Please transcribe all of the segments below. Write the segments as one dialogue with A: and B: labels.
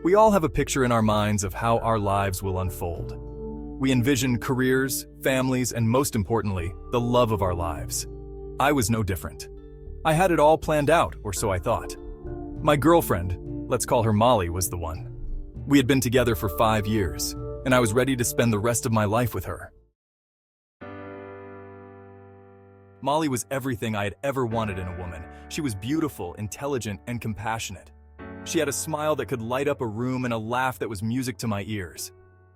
A: We all have a picture in our minds of how our lives will unfold. We envision careers, families, and most importantly, the love of our lives. I was no different. I had it all planned out, or so I thought. My girlfriend, let's call her Molly, was the one. We had been together for 5 years, and I was ready to spend the rest of my life with her. Molly was everything I had ever wanted in a woman. She was beautiful, intelligent, and compassionate. She had a smile that could light up a room and a laugh that was music to my ears.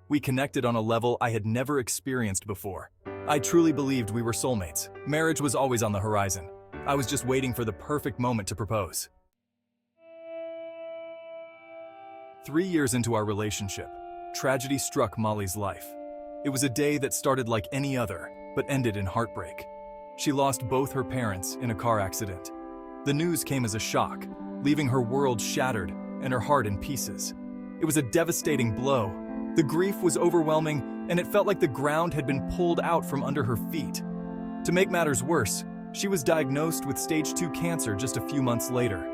A: We connected on a level I had never experienced before. I truly believed we were soulmates. Marriage was always on the horizon. I was just waiting for the perfect moment to propose. 3 years into our relationship, tragedy struck Molly's life. It was a day that started like any other, but ended in heartbreak. She lost both her parents in a car accident. The news came as a shock, leaving her world shattered and her heart in pieces. It was a devastating blow. The grief was overwhelming, and it felt like the ground had been pulled out from under her feet. To make matters worse, she was diagnosed with stage 2 cancer just a few months later.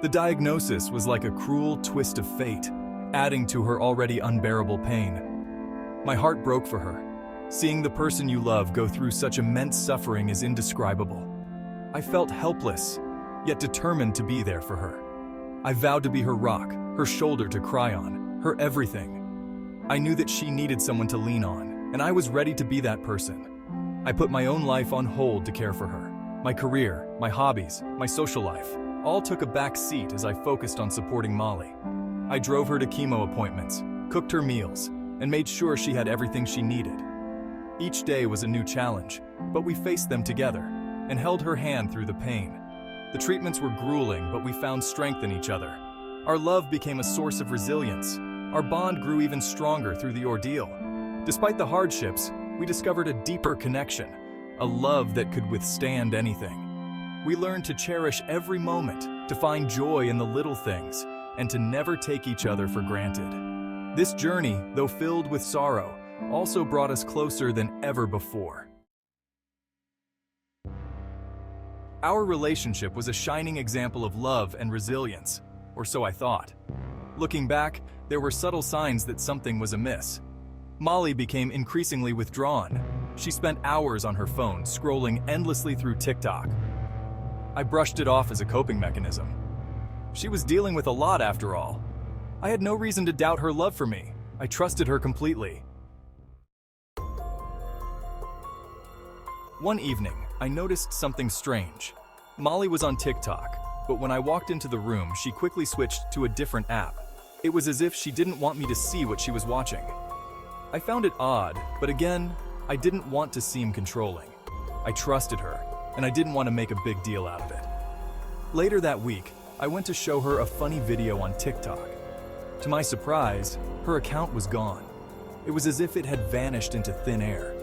A: The diagnosis was like a cruel twist of fate, adding to her already unbearable pain. My heart broke for her. Seeing the person you love go through such immense suffering is indescribable. I felt helpless, yet determined to be there for her. I vowed to be her rock, her shoulder to cry on, her everything. I knew that she needed someone to lean on, and I was ready to be that person. I put my own life on hold to care for her. My career, my hobbies, my social life, all took a back seat as I focused on supporting Molly. I drove her to chemo appointments, cooked her meals, and made sure she had everything she needed. Each day was a new challenge, but we faced them together and held her hand through the pain. The treatments were grueling, but we found strength in each other. Our love became a source of resilience. Our bond grew even stronger through the ordeal. Despite the hardships, we discovered a deeper connection, a love that could withstand anything. We learned to cherish every moment, to find joy in the little things, and to never take each other for granted. This journey, though filled with sorrow, also brought us closer than ever before. Our relationship was a shining example of love and resilience, or so I thought. Looking back, there were subtle signs that something was amiss. Molly became increasingly withdrawn. She spent hours on her phone, scrolling endlessly through TikTok. I brushed it off as a coping mechanism. She was dealing with a lot after all. I had no reason to doubt her love for me. I trusted her completely. One evening, I noticed something strange. Molly was on TikTok, but when I walked into the room, she quickly switched to a different app. It was as if she didn't want me to see what she was watching. I found it odd, but again, I didn't want to seem controlling. I trusted her, and I didn't want to make a big deal out of it. Later that week, I went to show her a funny video on TikTok. To my surprise, her account was gone. It was as if it had vanished into thin air.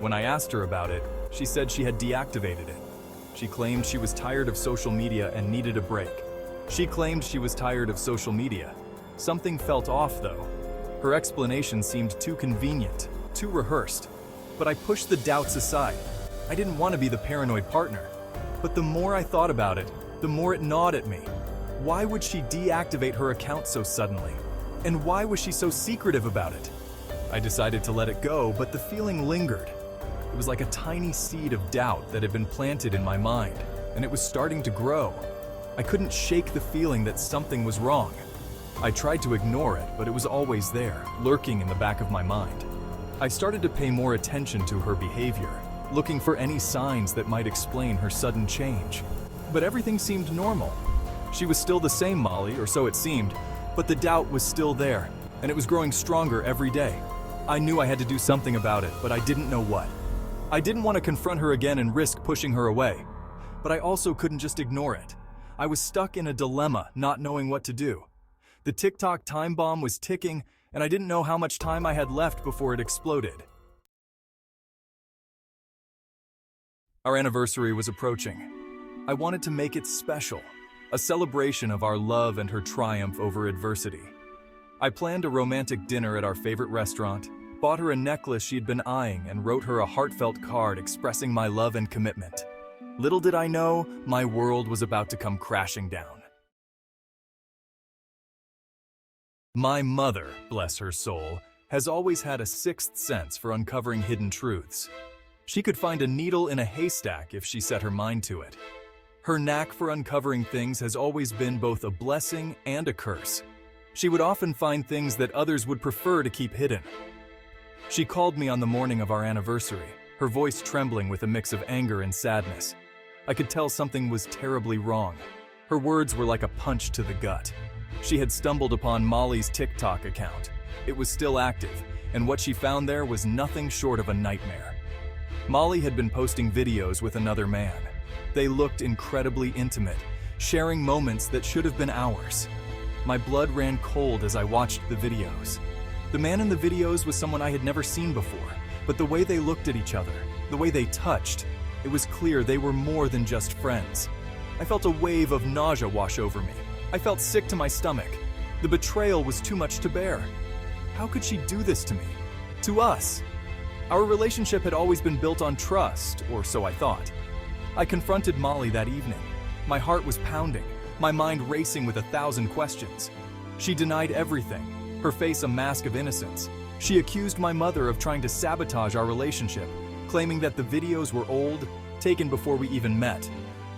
A: When I asked her about it, she said she had deactivated it. She claimed she was tired of social media and needed a break. Something felt off, though. Her explanation seemed too convenient, too rehearsed. But I pushed the doubts aside. I didn't want to be the paranoid partner. But the more I thought about it, the more it gnawed at me. Why would she deactivate her account so suddenly? And why was she so secretive about it? I decided to let it go, but the feeling lingered. It was like a tiny seed of doubt that had been planted in my mind, and it was starting to grow. I couldn't shake the feeling that something was wrong. I tried to ignore it, but it was always there, lurking in the back of my mind. I started to pay more attention to her behavior, looking for any signs that might explain her sudden change. But everything seemed normal. She was still the same Molly, or so it seemed, but the doubt was still there, and it was growing stronger every day. I knew I had to do something about it, but I didn't know what. I didn't want to confront her again and risk pushing her away, but I also couldn't just ignore it. I was stuck in a dilemma, not knowing what to do. The TikTok time bomb was ticking, and I didn't know how much time I had left before it exploded. Our anniversary was approaching. I wanted to make it special, a celebration of our love and her triumph over adversity. I planned a romantic dinner at our favorite restaurant, bought her a necklace she'd been eyeing, and wrote her a heartfelt card expressing my love and commitment. Little did I know, my world was about to come crashing down. My mother, bless her soul, has always had a sixth sense for uncovering hidden truths. She could find a needle in a haystack if she set her mind to it. Her knack for uncovering things has always been both a blessing and a curse. She would often find things that others would prefer to keep hidden. She called me on the morning of our anniversary, her voice trembling with a mix of anger and sadness. I could tell something was terribly wrong. Her words were like a punch to the gut. She had stumbled upon Molly's TikTok account. It was still active, and what she found there was nothing short of a nightmare. Molly had been posting videos with another man. They looked incredibly intimate, sharing moments that should have been ours. My blood ran cold as I watched the videos. The man in the videos was someone I had never seen before, but the way they looked at each other, the way they touched, it was clear they were more than just friends. I felt a wave of nausea wash over me. I felt sick to my stomach. The betrayal was too much to bear. How could she do this to me? To us? Our relationship had always been built on trust, or so I thought. I confronted Molly that evening. My heart was pounding, my mind racing with 1,000 questions. She denied everything, her face a mask of innocence. She accused my mother of trying to sabotage our relationship, claiming that the videos were old, taken before we even met.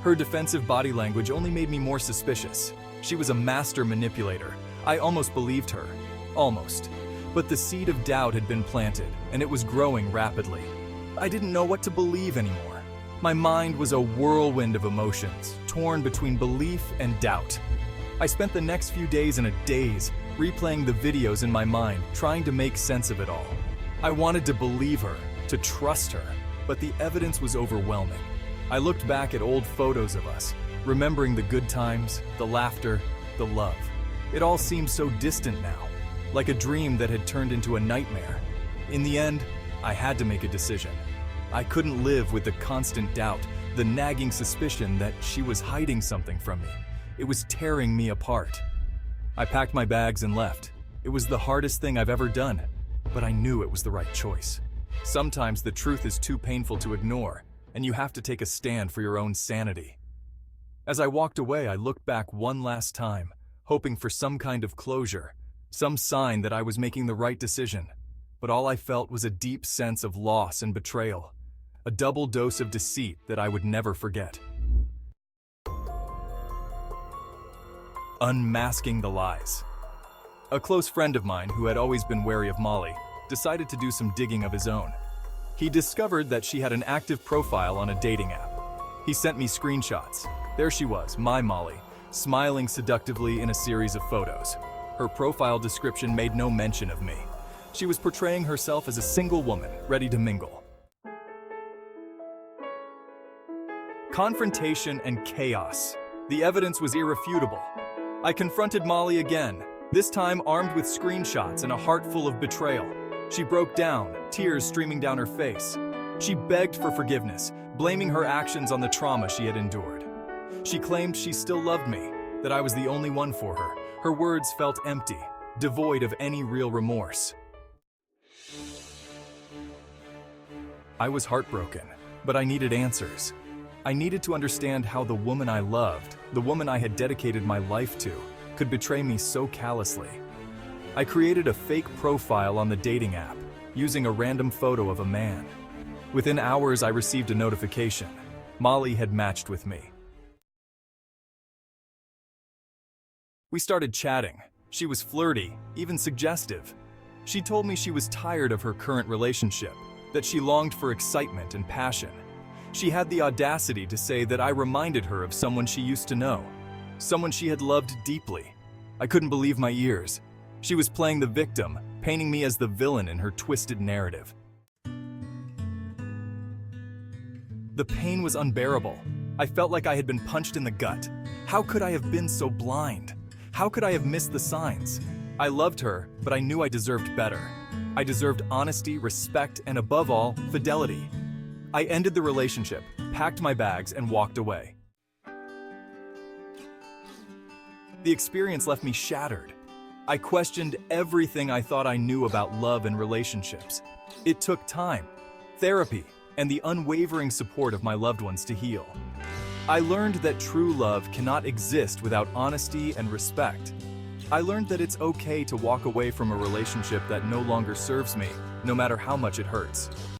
A: Her defensive body language only made me more suspicious. She was a master manipulator. I almost believed her. Almost. But the seed of doubt had been planted, and it was growing rapidly. I didn't know what to believe anymore. My mind was a whirlwind of emotions, torn between belief and doubt. I spent the next few days in a daze, replaying the videos in my mind, trying to make sense of it all. I wanted to believe her, to trust her, but the evidence was overwhelming. I looked back at old photos of us, remembering the good times, the laughter, the love. It all seemed so distant now, like a dream that had turned into a nightmare. In the end, I had to make a decision. I couldn't live with the constant doubt, the nagging suspicion that she was hiding something from me. It was tearing me apart. I packed my bags and left. It was the hardest thing I've ever done, but I knew it was the right choice. Sometimes the truth is too painful to ignore, and you have to take a stand for your own sanity. As I walked away, I looked back one last time, hoping for some kind of closure, some sign that I was making the right decision. But all I felt was a deep sense of loss and betrayal, a double dose of deceit that I would never forget. Unmasking the lies. A close friend of mine who had always been wary of Molly decided to do some digging of his own. He discovered that she had an active profile on a dating app. He sent me screenshots. There she was, my Molly, smiling seductively in a series of photos. Her profile description made no mention of me. She was portraying herself as a single woman, ready to mingle. Confrontation and chaos. The evidence was irrefutable. I confronted Molly again, this time armed with screenshots and a heart full of betrayal. She broke down, tears streaming down her face. She begged for forgiveness, blaming her actions on the trauma she had endured. She claimed she still loved me, that I was the only one for her. Her words felt empty, devoid of any real remorse. I was heartbroken, but I needed answers. I needed to understand how the woman I loved, the woman I had dedicated my life to, could betray me so callously. I created a fake profile on the dating app, using a random photo of a man. Within hours, I received a notification. Molly had matched with me. We started chatting. She was flirty, even suggestive. She told me she was tired of her current relationship, that she longed for excitement and passion. She had the audacity to say that I reminded her of someone she used to know, someone she had loved deeply. I couldn't believe my ears. She was playing the victim, painting me as the villain in her twisted narrative. The pain was unbearable. I felt like I had been punched in the gut. How could I have been so blind? How could I have missed the signs? I loved her, but I knew I deserved better. I deserved honesty, respect, and above all, fidelity. I ended the relationship, packed my bags, and walked away. The experience left me shattered. I questioned everything I thought I knew about love and relationships. It took time, therapy, and the unwavering support of my loved ones to heal. I learned that true love cannot exist without honesty and respect. I learned that it's okay to walk away from a relationship that no longer serves me, no matter how much it hurts.